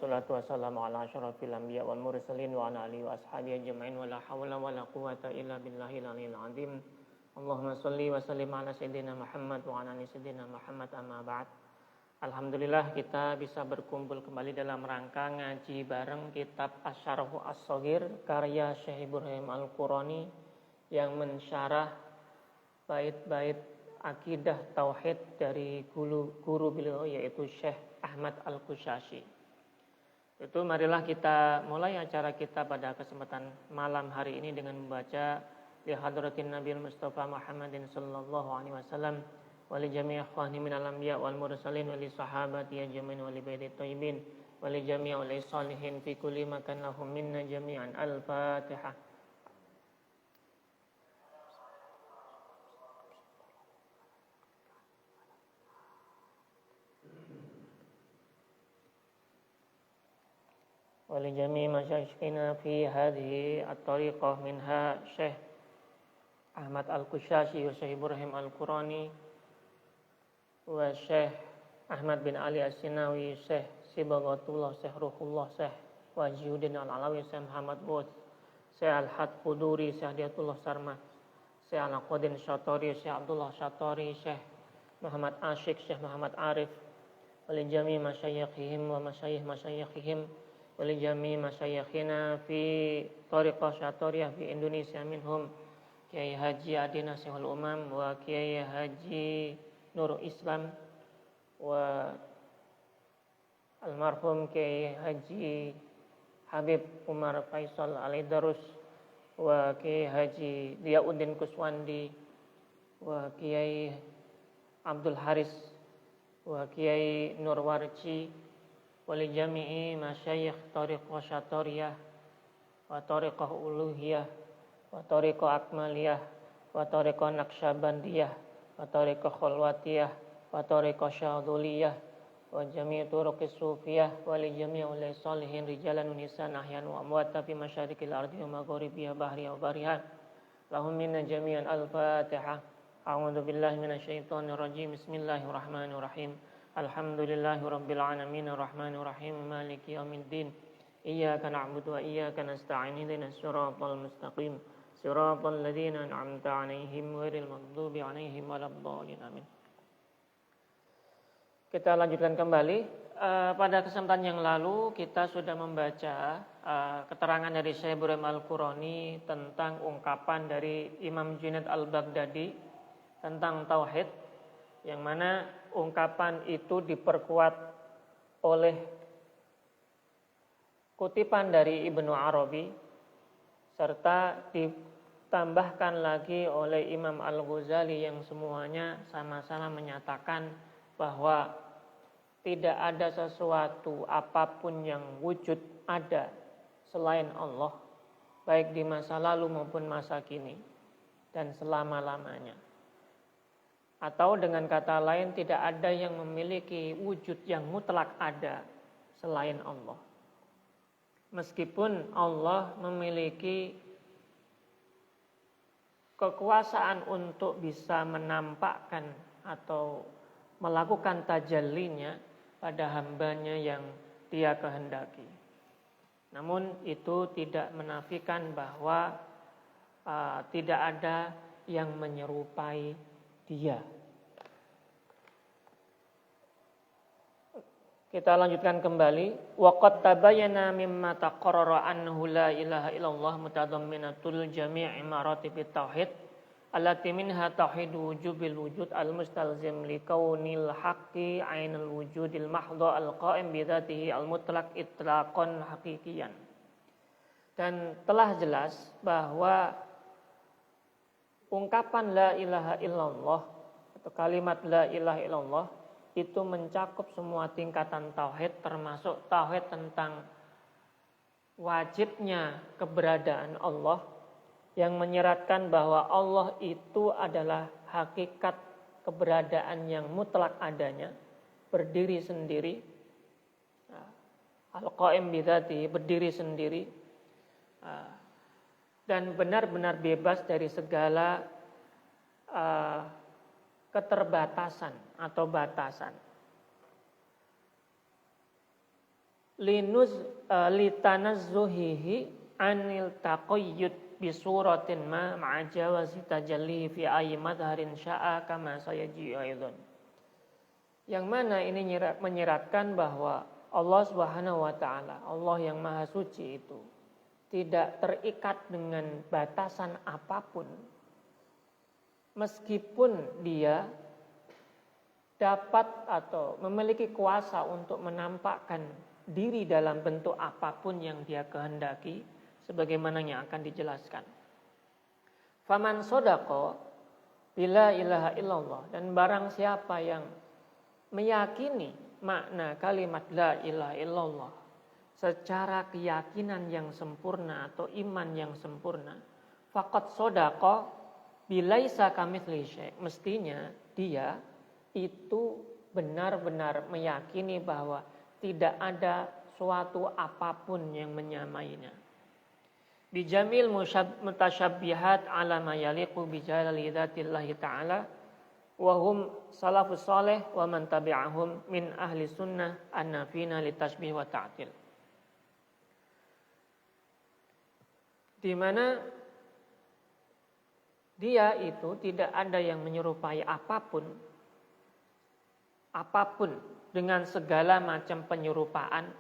wassalatu wassalamu ala asyrafil anbiya wal mursalin wa ala alihi wa ashabihi ajma'in wa la haula wa la quwwata illa billahil aliyil azim. Allahumma shalli wa sallim ala sayyidina Muhammad wa ala ali sayyidina Muhammad amma ba'd. Alhamdulillah kita bisa berkumpul kembali dalam rangka ngaji bareng kitab Asy-Syarh As-Shaghir karya Syekh Ibrahim Al-Qurani yang mensyarah bait-bait akidah tauhid dari guru beliau yaitu Syekh Ahmad Al-Qushasyi. Itu marilah kita mulai acara kita pada kesempatan malam hari ini dengan membaca li hadratin Nabi Mustafa Muhammadin sallallahu alaihi wasallam wa li jami' ikhwani minal anbiya wal mursalin wa li sahabati ajmain wa li baiti thayyibin wa li jami'il salihin fi kulli makan lahum minna jami'an. Al-Fatihah. ولجميع مشايخنا في هذه الطريقة منها شيخ أحمد القشاشي وشيخ إبراهيم القراني وشيخ أحمد بن علي السناوي شيخ صبغة الله شيخ روح الله شيخ وجي الدين العلوي شيخ محمد بوت شيخ الحد قدوري شيخ هدية الله سرمد شيخ القدين الشاطري شيخ عبد الله الشاطري شيخ محمد عاشق شيخ محمد عارف ولجميع مشايخهم ومشايخ مشايخهم ولجميع مشايخنا في طريقة شاطرية في إندونيسيا منهم Kiai Haji Adina Syehul Umam wa Kiai Haji Nurul Islam wa almarhum Kiai Haji Habib Umar Faisal Al-Idarus wa Kiai Haji Diyauddin Kuswandi wa Kiai Abdul Haris wa Kiai Nurwarji wali jami'i masyayikh tariqah syatariyah wa tariqah uluhiyah wa tariqah akmaliyah wa tariqah naqsyabandiyah wa tariqah khulwatiyah wa tariqah syaduliyah wa jami'i turuqis sufiyah wali jami'i ulai salihin rijalan unisan ahyan wa amwata fi masyarikil ardi wa magharibiha bahriya wa bariha lahum minna jami'an. Al-Fatihah. A'udzu billahi minasyaitonir rajim. Bismillahirrahmanirrahim. Alhamdulillahi rabbil alamin arrahmanir rahim maliki yaumiddin iyyaka na'budu wa iyyaka nasta'in ihdinas siratal mustaqim siratal ladzina an'amta 'alaihim ghairil maghdubi 'alaihim waladdallin amin. Kita lanjutkan kembali. Pada kesempatan yang lalu kita sudah membaca keterangan dari Syekh Ibrahim Al-Qurani tentang ungkapan dari Imam Junaid Al-Baghdadi tentang tauhid, yang mana ungkapan itu diperkuat oleh kutipan dari Ibnu Arabi serta ditambahkan lagi oleh Imam Al-Ghazali yang semuanya sama-sama menyatakan bahwa tidak ada sesuatu apapun yang wujud ada selain Allah, baik di masa lalu maupun masa kini dan selama-lamanya. Atau dengan kata lain, tidak ada yang memiliki wujud yang mutlak ada selain Allah. Meskipun Allah memiliki kekuasaan untuk bisa menampakkan atau melakukan tajallinya pada hambanya yang dia kehendaki. Namun itu tidak menafikan bahwa tidak ada yang menyerupai dia. Kita lanjutkan kembali. Waqad tabayyana mimma taqarrara annahu la ilaha illallah mutadamminatul jami' maratibit tauhid allati minha tauhid wujubil wujud al-mustalzim li kaunil haqqi ainul wujudil mahdha al-qa'im bi dzatihi al-mutlaq itlaqan haqiqiyan. Dan telah jelas bahwa ungkapan la ilaha illallah atau kalimat la ilaha illallah itu mencakup semua tingkatan tauhid, termasuk tauhid tentang wajibnya keberadaan Allah, yang menyeratkan bahwa Allah itu adalah hakikat keberadaan yang mutlak adanya, berdiri sendiri, al-qaim bi dzatihi, berdiri sendiri, dan benar-benar bebas dari segala keterbatasan atau batasan. litanazzuhihi anil taqayyud bi suratin ma ma'a jawazi tajalli fi ayyi madharin sya'a kama sayaji aidan. Yang mana ini menyiratkan bahwa Allah Subhanahu wa taala, Allah yang Maha Suci itu tidak terikat dengan batasan apapun. Meskipun dia dapat atau memiliki kuasa untuk menampakkan diri dalam bentuk apapun yang dia kehendaki, sebagaimana yang akan dijelaskan. Faman sodaqo bila ilaha illallah, dan barang siapa yang meyakini makna kalimat la ilaha illallah secara keyakinan yang sempurna atau iman yang sempurna, faqad sodaqo bilaisa kamitsli syai', mestinya dia itu benar-benar meyakini bahwa tidak ada suatu apapun yang menyamainya. Bijamil mutashabbihat ala ma yaliqu bi jalali dzatillahi ta'ala wa hum salafus salih wa man tabi'ahum min ahli sunnah annafina litashbih wa ta'til. Di mana dia itu tidak ada yang menyerupai apapun dengan segala macam penyerupaan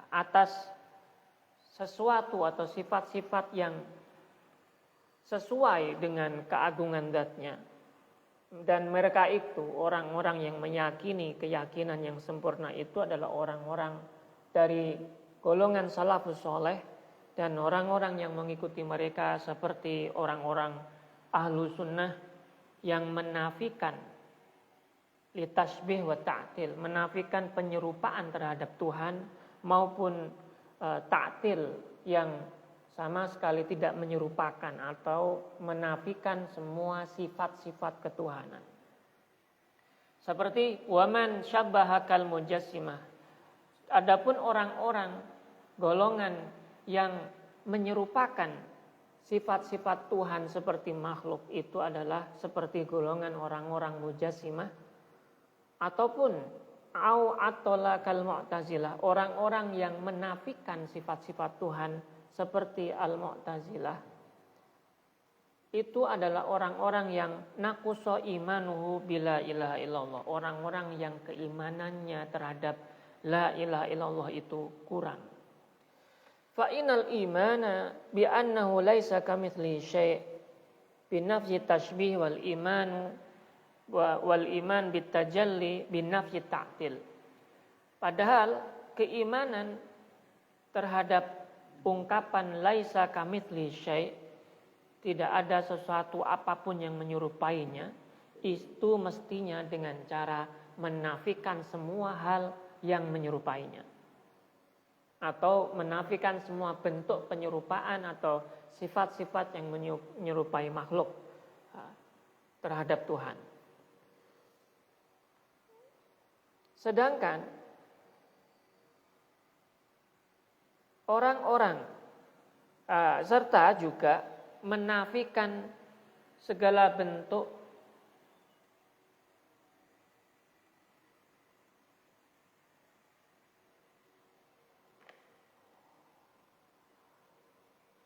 atas sesuatu atau sifat-sifat yang sesuai dengan keagungan zatnya. Dan mereka itu orang-orang yang meyakini keyakinan yang sempurna itu adalah orang-orang dari golongan salafus soleh dan orang-orang yang mengikuti mereka seperti orang-orang ahlu sunnah yang menafikan litasbih wa ta'til, menafikan penyerupaan terhadap Tuhan maupun ta'til yang sama sekali tidak menyerupakan atau menafikan semua sifat-sifat ketuhanan. Seperti waman syabbahakal mujassimah. Adapun orang-orang golongan yang menyerupakan sifat-sifat Tuhan seperti makhluk itu adalah seperti golongan orang-orang mujassimah ataupun au atola kal mu'tazilah, orang-orang yang menafikan sifat-sifat Tuhan seperti al-mu'tazilah. Itu adalah orang-orang yang naqusa imanuhu bila ilaha illallah, orang-orang yang keimanannya terhadap la ilaha illallah itu kurang. Fa inal imana bi annahu laisa kamitsli syai' bi nafsi tashbih wal iman bitajalli bin nafsi ta'til. Padahal keimanan terhadap ungkapan laisa kamitsli syai', tidak ada sesuatu apapun yang menyerupainya, itu mestinya dengan cara menafikan semua hal yang menyerupainya atau menafikan semua bentuk penyerupaan atau sifat-sifat yang menyerupai makhluk terhadap Tuhan. Sedangkan orang-orang serta juga menafikan segala bentuk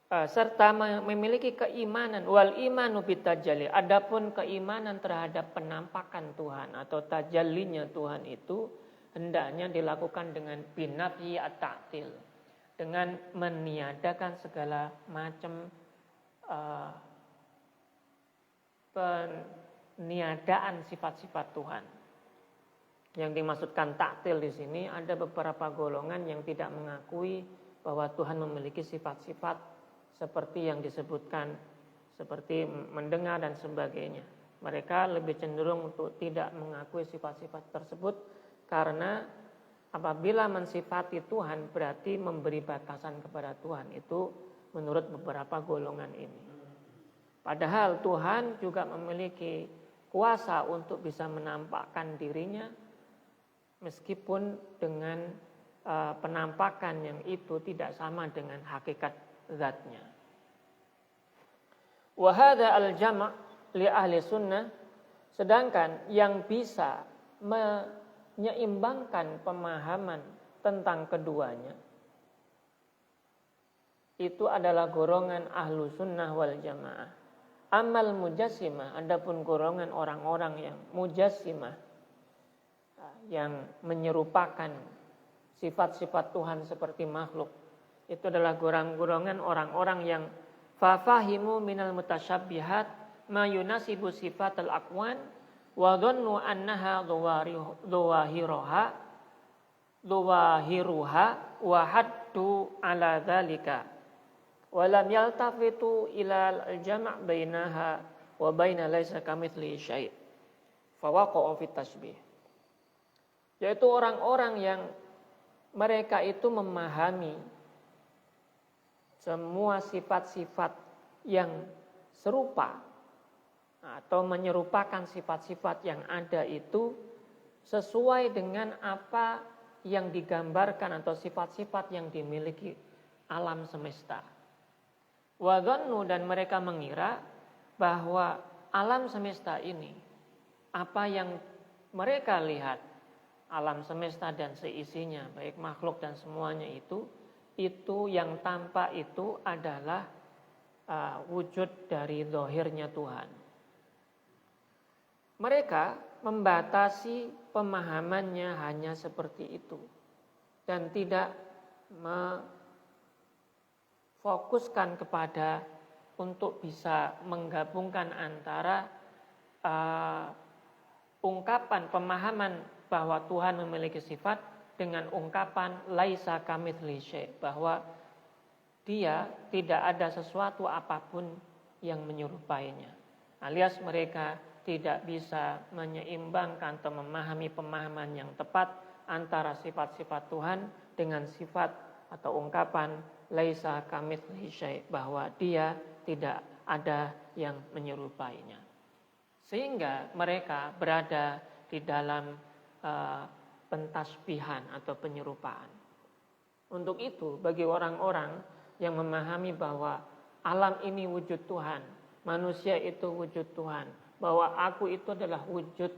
serta memiliki keimanan wal imanu bitajalli. Adapun keimanan terhadap penampakan Tuhan atau tajallinya Tuhan itu hendaknya dilakukan dengan binafyi at-ta'til, dengan meniadakan segala macam peniadaan sifat-sifat Tuhan. Yang dimaksudkan ta'til di sini ada beberapa golongan yang tidak mengakui bahwa Tuhan memiliki sifat-sifat seperti yang disebutkan, seperti mendengar dan sebagainya. Mereka lebih cenderung untuk tidak mengakui sifat-sifat tersebut karena apabila mensifati Tuhan berarti memberi batasan kepada Tuhan. Itu menurut beberapa golongan ini. Padahal Tuhan juga memiliki kuasa untuk bisa menampakkan dirinya meskipun dengan penampakan yang itu tidak sama dengan hakikat zatnya. Wa hadza al-jama' li ahli sunnah, sedangkan yang bisa menyeimbangkan pemahaman tentang keduanya itu adalah golongan ahlu sunnah wal jamaah. Amal mujassimah, adapun golongan orang-orang yang mujassimah, yang menyerupakan sifat-sifat Tuhan seperti makhluk, itu adalah golongan orang-orang yang fafahimu minal mutasyabbihat ma yunasibu sifatal aqwan wa dhannu annaha dhawahiruha wa haddu ala dzalika walam yaltafitu ila al-jama' bainaha wa baina laisa kamitslihi syai' fawaqa'u fit tasbih. Yaitu orang-orang yang mereka itu memahami semua sifat-sifat yang serupa atau menyerupakan sifat-sifat yang ada itu sesuai dengan apa yang digambarkan atau sifat-sifat yang dimiliki alam semesta. Wa dhannu, dan mereka mengira bahwa alam semesta ini, apa yang mereka lihat, alam semesta dan seisinya, baik makhluk dan semuanya itu yang tampak itu adalah wujud dari zahirnya Tuhan. Mereka membatasi pemahamannya hanya seperti itu dan tidak fokuskan kepada untuk bisa menggabungkan antara ungkapan pemahaman bahwa Tuhan memiliki sifat dengan ungkapan laisa kamitslihi syai', bahwa dia tidak ada sesuatu apapun yang menyerupainya. Alias mereka tidak bisa menyeimbangkan atau memahami pemahaman yang tepat antara sifat-sifat Tuhan dengan sifat atau ungkapan laisa kamitslihi syai', bahwa dia tidak ada yang menyerupainya. Sehingga mereka berada di dalam pentasbihan atau penyerupaan. Untuk itu, bagi orang-orang yang memahami bahwa alam ini wujud Tuhan, manusia itu wujud Tuhan, bahwa aku itu adalah wujud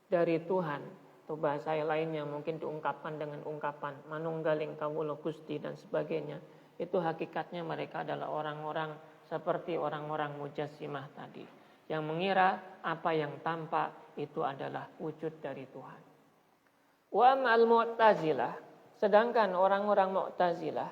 dari Tuhan, atau bahasa lainnya mungkin diungkapkan dengan ungkapan manunggaling kawula Gusti dan sebagainya, itu hakikatnya mereka adalah orang-orang seperti orang-orang mujassimah tadi, yang mengira apa yang tampak itu adalah wujud dari Tuhan. Wa ma'al mu'tazilah, sedangkan orang-orang mu'tazilah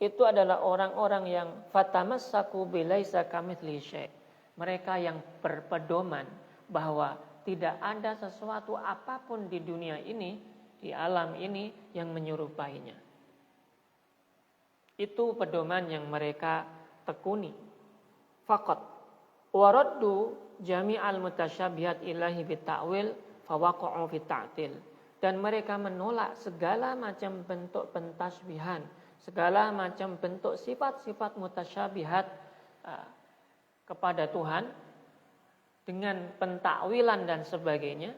itu adalah orang-orang yang fatamassaku bilaisa kamitslihi syai'. Mereka yang berpedoman bahwa tidak ada sesuatu apapun di dunia ini, di alam ini yang menyerupainya. Itu pedoman yang mereka tekuni. Faqat waraddu jami'al mutasyabihat ilahi bita'wil fawaqa'u fit ta'til. Dan mereka menolak segala macam bentuk pentasbihan, segala macam bentuk sifat-sifat mutasyabihat kepada Tuhan dengan pentakwilan dan sebagainya,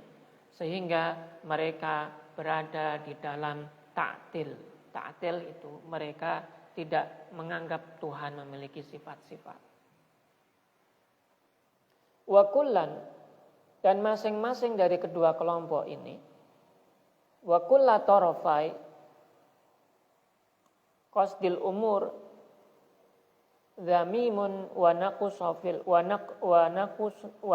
sehingga mereka berada di dalam ta'til. Ta'til itu mereka tidak menganggap Tuhan memiliki sifat-sifat. Wa kullan, dan masing-masing dari kedua kelompok ini, wa kulla tarafai qasdil umur dzamimun wa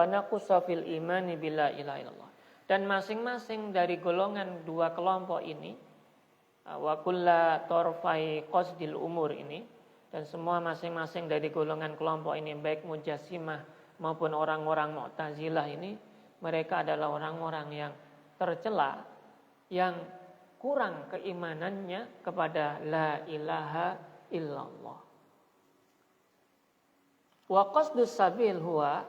naqusafil imani bila ilaha illallah. Dan masing-masing dari golongan dua kelompok ini, wa kulla tarafai qasdil umur ini, dan semua masing-masing dari golongan kelompok ini, baik mujassimah maupun orang-orang mu'tazilah ini, mereka adalah orang-orang yang tercela, yang kurang keimanannya kepada la ilaha illallah. Wa qasdus sabil huwa,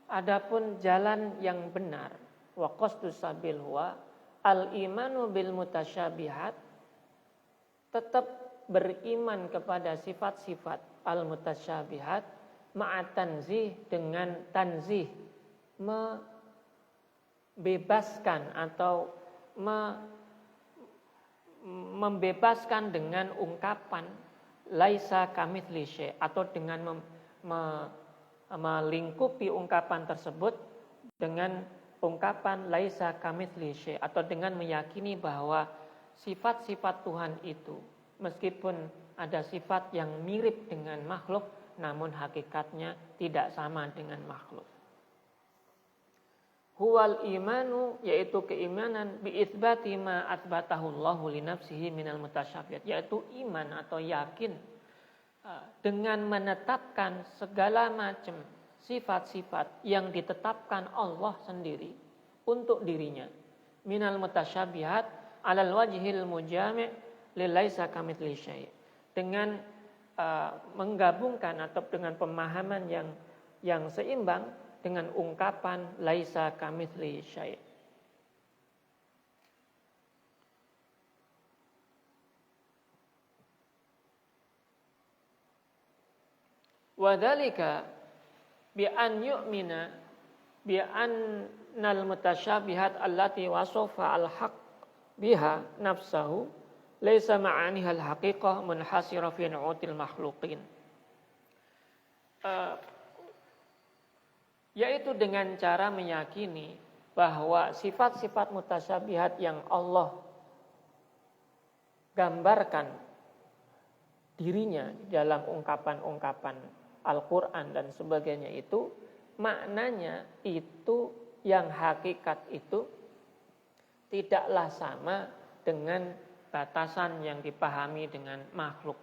adapun jalan yang benar, wa qasdus sabil huwa al imanu bil mutasyabihat, tetap beriman kepada sifat-sifat al mutasyabihat ma'at tanzih, dengan tanzih, membebaskan atau membebaskan dengan ungkapan laisa kamitslihi syai', atau dengan melingkupi ungkapan tersebut dengan ungkapan laisa kamitslihi syai', atau dengan meyakini bahwa sifat-sifat Tuhan itu meskipun ada sifat yang mirip dengan makhluk, namun hakikatnya tidak sama dengan makhluk. Huwal imanu, yaitu keimanan, bi'itsbati ma atsbatahu Allahu li nafsihi minal mutasyabihat, yaitu iman atau yakin dengan menetapkan segala macam sifat-sifat yang ditetapkan Allah sendiri untuk dirinya, minal mutasyabihat alal wajhil mujami' lillaisa kamitsli syai', dengan menggabungkan atau dengan pemahaman yang seimbang dengan ungkapan laisa kamitsli syai'. Wadzalika bi an yu'mina bi annal mutasyabihat allati wasafa al-haq biha nafsahu laisa ma'aniha al-haqiqah munhasira fi nu'util makhluqin. Yaitu dengan cara meyakini bahwa sifat-sifat mutasyabihat yang Allah gambarkan dirinya dalam ungkapan-ungkapan Al-Quran dan sebagainya itu, maknanya itu yang hakikat itu tidaklah sama dengan batasan yang dipahami dengan makhluk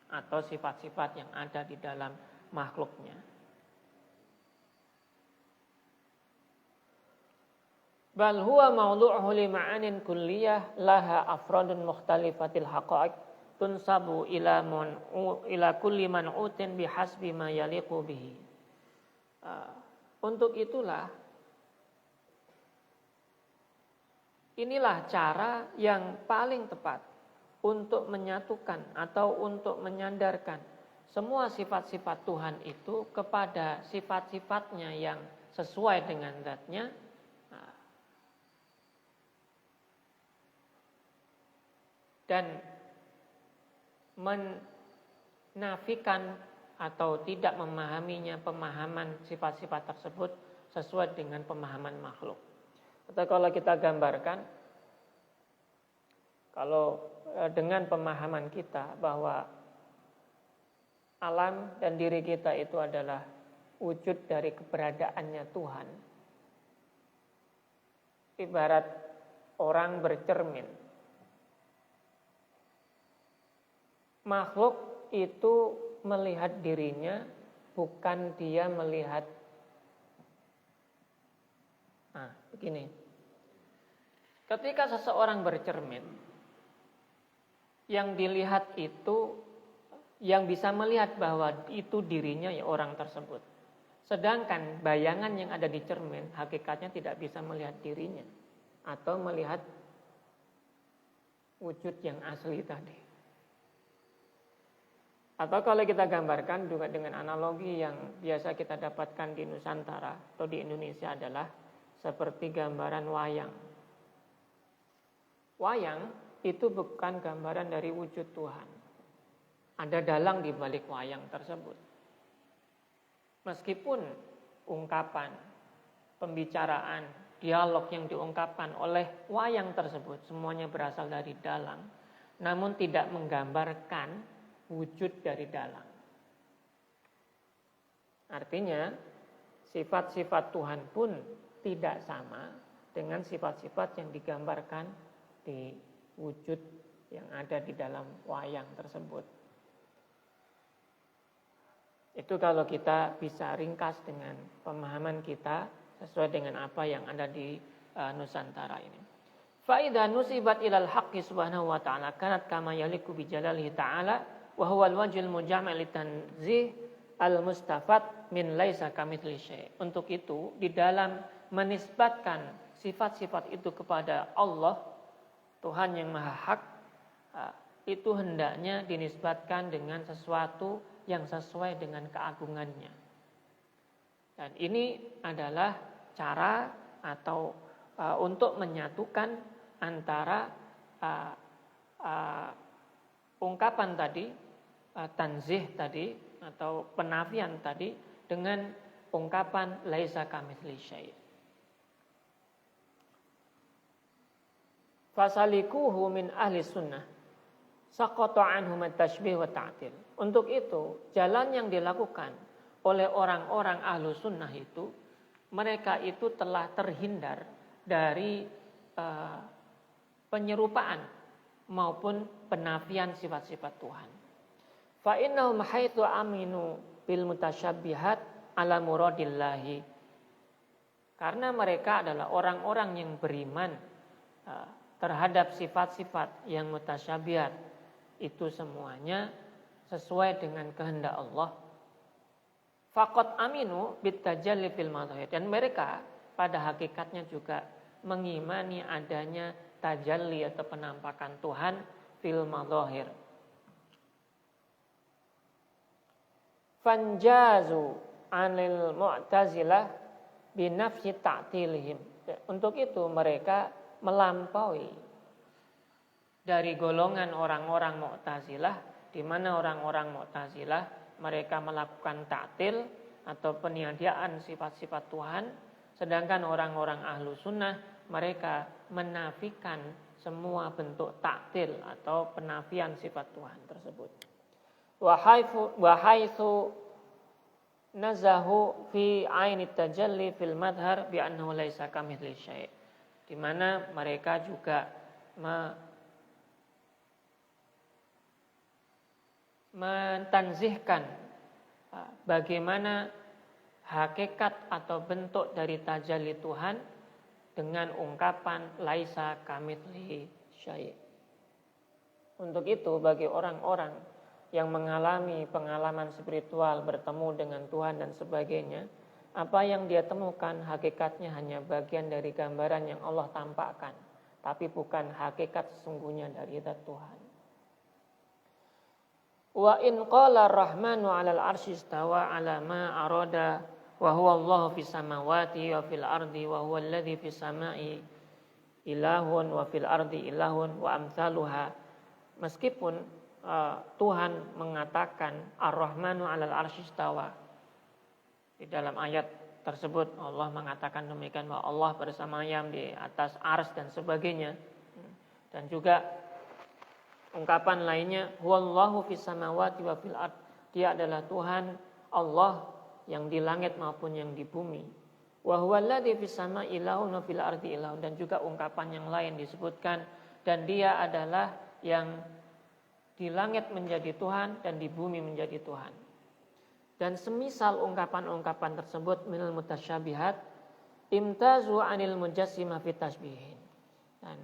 atau sifat-sifat yang ada di dalam makhluknya. Bal huwa mawdu'uhu li ma'anin kulliyah laha afradun mukhtalifatil haqa'iq tunsabu ila kulli man'utin bihasbi ma yaliqu bihi. Untuk itulah inilah cara yang paling tepat untuk menyatukan atau untuk menyandarkan semua sifat-sifat Tuhan itu kepada sifat-sifatnya yang sesuai dengan zatnya, dan menafikan atau tidak memahaminya pemahaman sifat-sifat tersebut sesuai dengan pemahaman makhluk. Atau kalau kita gambarkan, kalau dengan pemahaman kita bahwa alam dan diri kita itu adalah wujud dari keberadaannya Tuhan, ibarat orang bercermin. Makhluk itu melihat dirinya, bukan dia melihat. Begini. Ketika seseorang bercermin, yang dilihat itu, yang bisa melihat bahwa itu dirinya ya orang tersebut. Sedangkan bayangan yang ada di cermin, hakikatnya tidak bisa melihat dirinya atau melihat wujud yang asli tadi. Atau kalau kita gambarkan juga dengan analogi yang biasa kita dapatkan di Nusantara atau di Indonesia adalah seperti gambaran wayang. Wayang itu bukan gambaran dari wujud Tuhan. Ada dalang di balik wayang tersebut. Meskipun ungkapan, pembicaraan, dialog yang diungkapkan oleh wayang tersebut semuanya berasal dari dalang, namun tidak menggambarkan wujud dari dalang. Artinya sifat-sifat Tuhan pun tidak sama dengan sifat-sifat yang digambarkan di wujud yang ada di dalam wayang tersebut. Itu kalau kita bisa ringkas dengan pemahaman kita sesuai dengan apa yang ada di Nusantara ini. Fa'idha nusibat ilal haqqi subhanahu wa ta'ala kanat kama yaliku bijalalihi ta'ala wa huwa al-wajhul mujami' litanzih al-mustafad min laisa kamitsli syai'. Untuk itu di dalam menisbatkan sifat-sifat itu kepada Allah, Tuhan yang Maha Hak, itu hendaknya dinisbatkan dengan sesuatu yang sesuai dengan keagungannya. Dan ini adalah cara atau untuk menyatukan antara ungkapan tadi, tanzih tadi atau penafian tadi dengan ungkapan laisa kamitsli syai'. fasalikuhu min ahli sunnah saqata anhum at-tashbih wa ta'til. Untuk itu, jalan yang dilakukan oleh orang-orang ahlu sunnah itu, mereka itu telah terhindar dari penyerupaan maupun penafian sifat-sifat Tuhan. Fa innahum haitsu aminu bil mutasyabbihat ala muradillahi. Karena mereka adalah orang-orang yang beriman terhadap sifat-sifat yang mutasyabihat, itu semuanya sesuai dengan kehendak Allah. Faqat aminu bitajalli fil madhahir, dan mereka pada hakikatnya juga mengimani adanya tajalli atau penampakan Tuhan fil madhahir. Fanjazu anil mu'tazilah binafsi ta'tilihim. Untuk itu mereka melampaui dari golongan orang-orang Mu'tazilah, di mana orang-orang Mu'tazilah mereka melakukan ta'til atau peniadaan sifat-sifat Tuhan, sedangkan orang-orang ahlu sunnah mereka menafikan semua bentuk ta'til atau penafian sifat Tuhan tersebut. Wa haitsu nazahu fi aini tajalli fil madhar bi annahu laisa kamitsli syai', di mana mereka juga mentanzihkan bagaimana hakikat atau bentuk dari tajalli Tuhan dengan ungkapan laisa kamitsli syai'. Untuk itu bagi orang-orang yang mengalami pengalaman spiritual bertemu dengan Tuhan dan sebagainya, apa yang dia temukan hakikatnya hanya bagian dari gambaran yang Allah tampakkan, tapi bukan hakikat sesungguhnya dari zat Tuhan. Wa in qala ar-rahmanu 'alal 'arsy istawa 'ala ma arada wa huwa Allahu fis samawati wa fil ardi wa huwa alladzi fis samai ilahun wa fil ardi ilahun wa amsaluha. Meskipun Tuhan mengatakan ar-rahmanu 'alal 'arsy istawa, di dalam ayat tersebut Allah mengatakan demikian bahwa Allah bersemayam di atas ars dan sebagainya. Dan juga ungkapan lainnya huwallahu fis samawati wa fil ard, dia adalah Tuhan Allah yang di langit maupun yang di bumi. Wa huwallazi fis samai ilahun wa fil ardi ilahun, dan juga ungkapan yang lain disebutkan dan dia adalah yang di langit menjadi Tuhan dan di bumi menjadi Tuhan. Dan semisal ungkapan-ungkapan tersebut minal mutasyabihat imtazu anil mujassimah fi tasbihin. Dan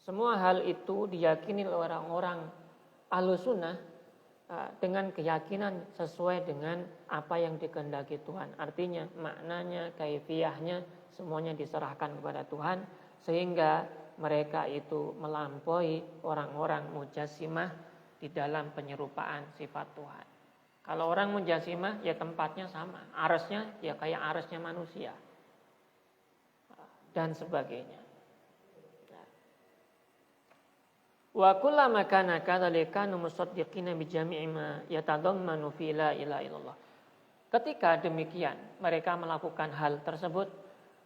semua hal itu diyakini oleh orang-orang Ahlus Sunnah dengan keyakinan sesuai dengan apa yang dikehendaki Tuhan. Artinya maknanya, kaifiyahnya semuanya diserahkan kepada Tuhan, sehingga mereka itu melampaui orang-orang mujassimah di dalam penyerupaan sifat Tuhan. Kalau orang mujassimah ya tempatnya sama, arsnya ya kayak arsnya manusia dan sebagainya. Wa kullama kana kadzalika musaddiqina bi jami'i ma yatadammanu fi la ilaha illallah. Ketika demikian mereka melakukan hal tersebut,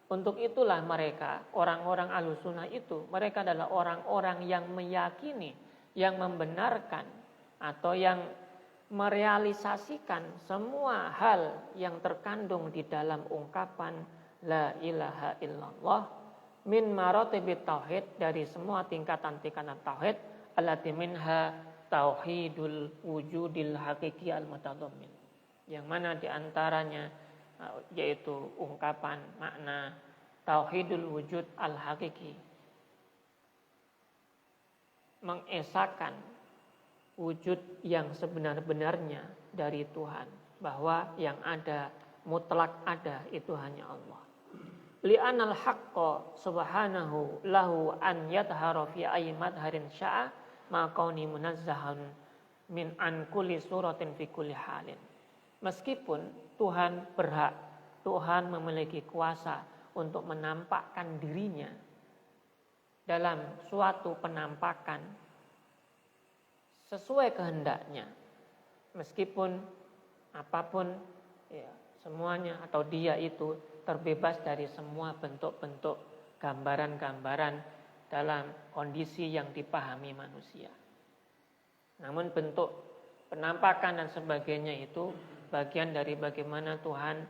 untuk itulah mereka orang-orang Ahlussunnah itu mereka adalah orang-orang yang meyakini, yang membenarkan atau yang merealisasikan semua hal yang terkandung di dalam ungkapan la ilaha illallah min maratibit tauhid, dari semua tingkatan-tingkatan tauhid, allati minha tauhidul wujudil haqiqi al mutadammin, yang mana diantaranya yaitu ungkapan makna tauhidul wujud al haqiqi, mengesahkan wujud yang sebenar-benarnya dari Tuhan, bahwa yang ada, mutlak ada, itu hanya Allah. Li'anal haqqa subhanahu lahu an yadhara fi ayyi madharin sya'a ma kauni munazzahan min an kulli suratin fi kulli halin. Meskipun Tuhan berhak, Tuhan memiliki kuasa untuk menampakkan dirinya dalam suatu penampakan sesuai kehendaknya, meskipun apapun ya, semuanya atau dia itu terbebas dari semua bentuk-bentuk gambaran-gambaran dalam kondisi yang dipahami manusia. Namun bentuk penampakan dan sebagainya itu bagian dari bagaimana Tuhan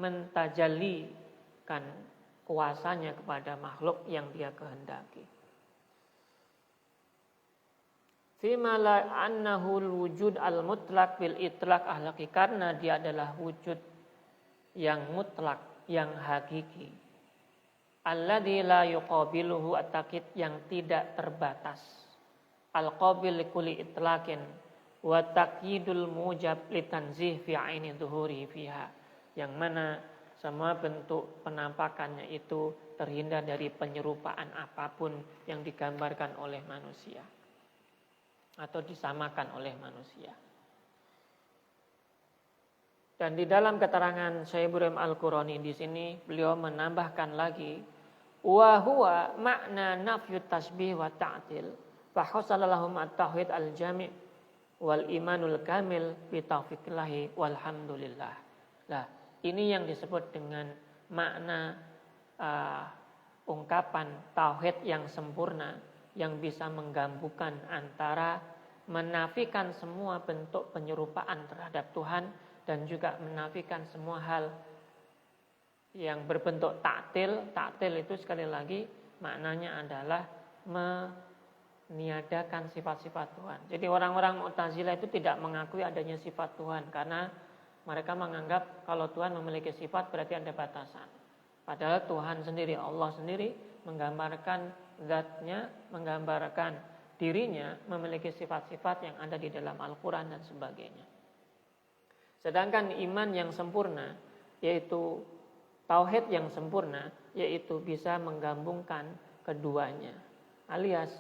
mentajallikan kuasanya kepada makhluk yang Dia kehendaki. Fima la annahu wujud al-mutlaq bil itlaq ahlaki, karena dia adalah wujud yang mutlak, yang hakiki. Alladzi la yuqabiluhu at-taqid, yang tidak terbatas. Al-qabil likulli itlaqin wa taqyidul mujab litanzih fi aini dhuhuri fiha, yang mana semua bentuk penampakannya itu terhindar dari penyerupaan apapun yang digambarkan oleh manusia atau disamakan oleh manusia. Dan di dalam keterangan Syekh Ibrahim Al-Qurani di sini beliau menambahkan lagi, wa huwa makna nafyut tasbih wa ta'til fa hasala lahum at-tauhid al-jami' wal imanul kamil bi taufiqillahi walhamdulillah. Nah, ini yang disebut dengan makna ungkapan tauhid yang sempurna, yang bisa menggabungkan antara menafikan semua bentuk penyerupaan terhadap Tuhan dan juga menafikan semua hal yang berbentuk ta'til. Ta'til itu sekali lagi maknanya adalah meniadakan sifat-sifat Tuhan. Jadi orang-orang Mu'tazilah itu tidak mengakui adanya sifat Tuhan karena mereka menganggap kalau Tuhan memiliki sifat berarti ada batasan. Padahal Tuhan sendiri, Allah sendiri menggambarkan zatnya, menggambarkan dirinya memiliki sifat-sifat yang ada di dalam Al-Quran dan sebagainya. Sedangkan iman yang sempurna, yaitu tauhid yang sempurna, yaitu bisa menggabungkan keduanya, alias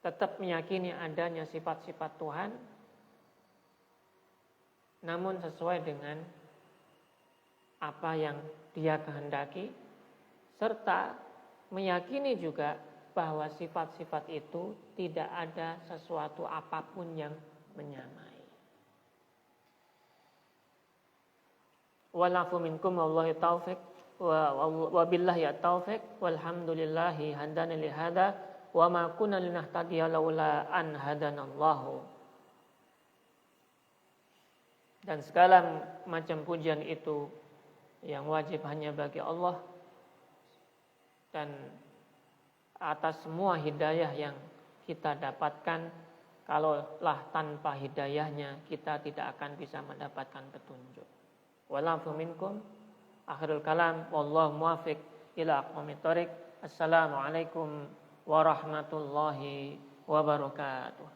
tetap meyakini adanya sifat-sifat Tuhan, namun sesuai dengan apa yang Dia kehendaki, serta meyakini juga bahwa sifat-sifat itu tidak ada sesuatu apapun yang menyamai. Walafu minkum wallahi taufiq wa billahi at-taufiq walhamdulillahi hadana li hada wa ma kunna linahtadiya laula an hadanallahu. Dan segala macam pujian itu yang wajib hanya bagi Allah, dan atas semua hidayah yang kita dapatkan, kalaulah tanpa hidayahnya kita tidak akan bisa mendapatkan petunjuk. Walafu minkum, akhirul kalam, wallahu muwaffiq ila aqwamit thoriq. Assalamualaikum warahmatullahi wabarakatuh.